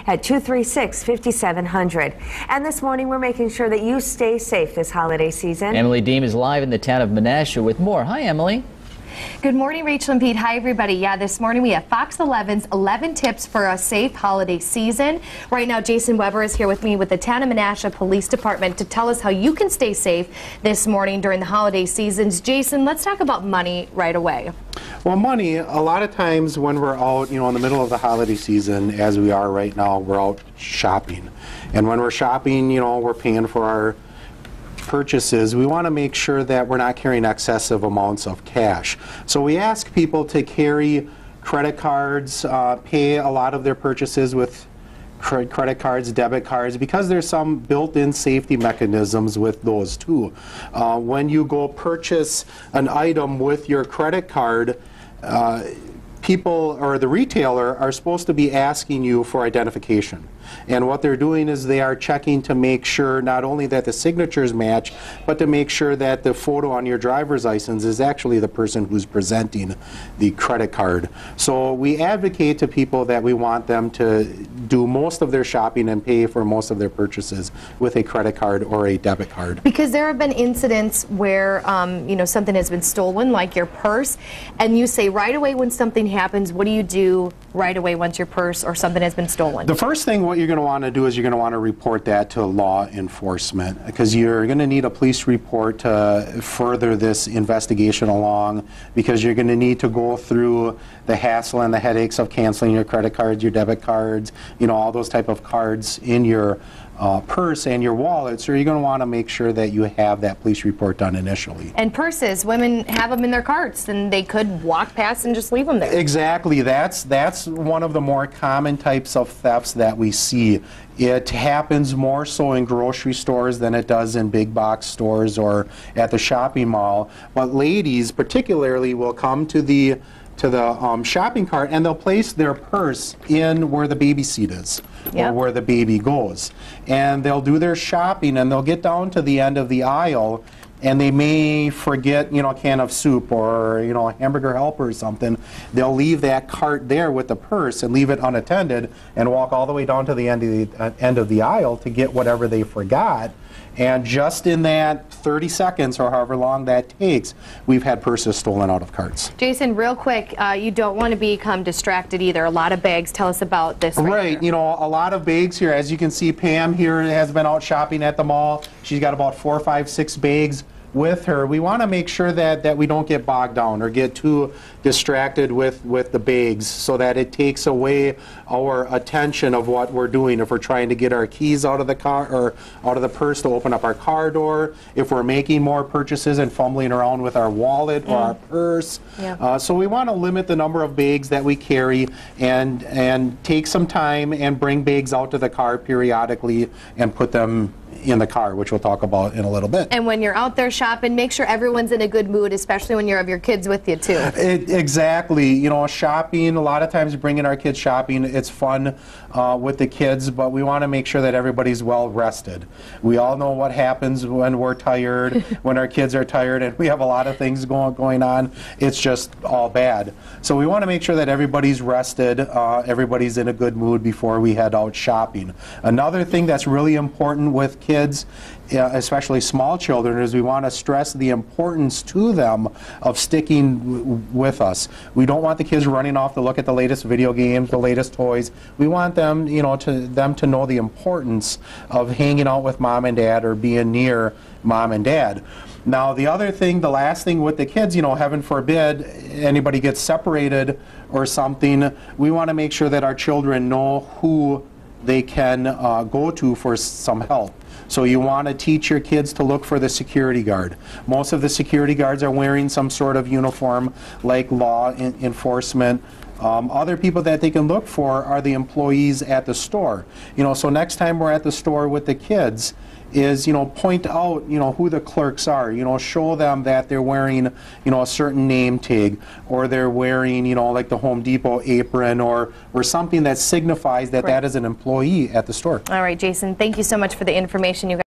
at 236-5700. And this morning, we're making sure that you stay safe this holiday season. Emily Deem is live in the town of Menasha with more. Hi, Emily. Good morning, Rachel and Pete. Hi, everybody. Yeah, this morning we have Fox 11's 11 tips for a safe holiday season. Right now, Jason Weber is here with me with the Town of Menasha Police Department to tell us how you can stay safe this morning during the holiday seasons. Jason, let's talk about money right away. Well, money, a lot of times when we're out, in the middle of the holiday season, as we are right now, we're out shopping. And when we're shopping, we're paying for our purchases. We want to make sure that we're not carrying excessive amounts of cash. So we ask people to carry credit cards, pay a lot of their purchases with credit cards, debit cards, because there's some built-in safety mechanisms with those too. When you go purchase an item with your credit card, people or the retailer are supposed to be asking you for identification. And what they're doing is they are checking to make sure not only that the signatures match, but to make sure that the photo on your driver's license is actually the person who's presenting the credit card. So we advocate to people that we want them to do most of their shopping and pay for most of their purchases with a credit card or a debit card. Because there have been incidents where something has been stolen, like your purse, and you say right away when something happens, what do you do right away once your purse or something has been stolen? The first thing what you're going to want to do is you're going to want to report that to law enforcement, because you're going to need a police report to further this investigation along, because you're going to need to go through the hassle and the headaches of canceling your credit cards, your debit cards, all those type of cards in your purse and your wallet. So you're going to want to make sure that you have that police report done initially. And purses, women have them in their carts and they could walk past and just leave them there. Exactly. That's one of the more common types of thefts that we see. It happens more so in grocery stores than it does in big box stores or at the shopping mall. But ladies particularly will come to the shopping cart and they'll place their purse in where the baby seat is, or where the baby goes. And they'll do their shopping and they'll get down to the end of the aisle and they may forget, a can of soup or, a hamburger helper or something. They'll leave that cart there with the purse and leave it unattended and walk all the way down to the end of the aisle to get whatever they forgot. And just in that 30 seconds or however long that takes, we've had purses stolen out of carts. Jason, real quick, you don't want to become distracted either. A lot of bags. Tell us about this. Right. A lot of bags here. As you can see, Pam here has been out shopping at the mall. She's got about 4, 5, 6 bags with her. We want to make sure that we don't get bogged down or get too distracted with the bags, so that it takes away our attention of what we're doing. If we're trying to get our keys out of the car or out of the purse to open up our car door, if we're making more purchases and fumbling around with our wallet or our purse. So we want to limit the number of bags that we carry and take some time and bring bags out to the car periodically and put them in the car, which we'll talk about in a little bit. And when you're out there shopping, make sure everyone's in a good mood, especially when you have your kids with you too. Exactly. Shopping, a lot of times bringing our kids shopping, it's fun with the kids, but we want to make sure that everybody's well rested. We all know what happens when we're tired, when our kids are tired and we have a lot of things going on. It's just all bad. So we want to make sure that everybody's rested, everybody's in a good mood before we head out shopping. Another thing that's really important with kids, especially small children, is we want to stress the importance to them of sticking with us. We don't want the kids running off to look at the latest video games, the latest toys. We want them, to know the importance of hanging out with mom and dad or being near mom and dad. Now, the other thing, the last thing with the kids, heaven forbid anybody gets separated or something, we want to make sure that our children know who they can go to for some help. So you want to teach your kids to look for the security guard. Most of the security guards are wearing some sort of uniform, like law enforcement. Other people that they can look for are the employees at the store. So next time we're at the store with the kids, is, point out, who the clerks are, show them that they're wearing, a certain name tag, or they're wearing, like the Home Depot apron or something that signifies that that is an employee at the store. All right, Jason, thank you so much for the information you guys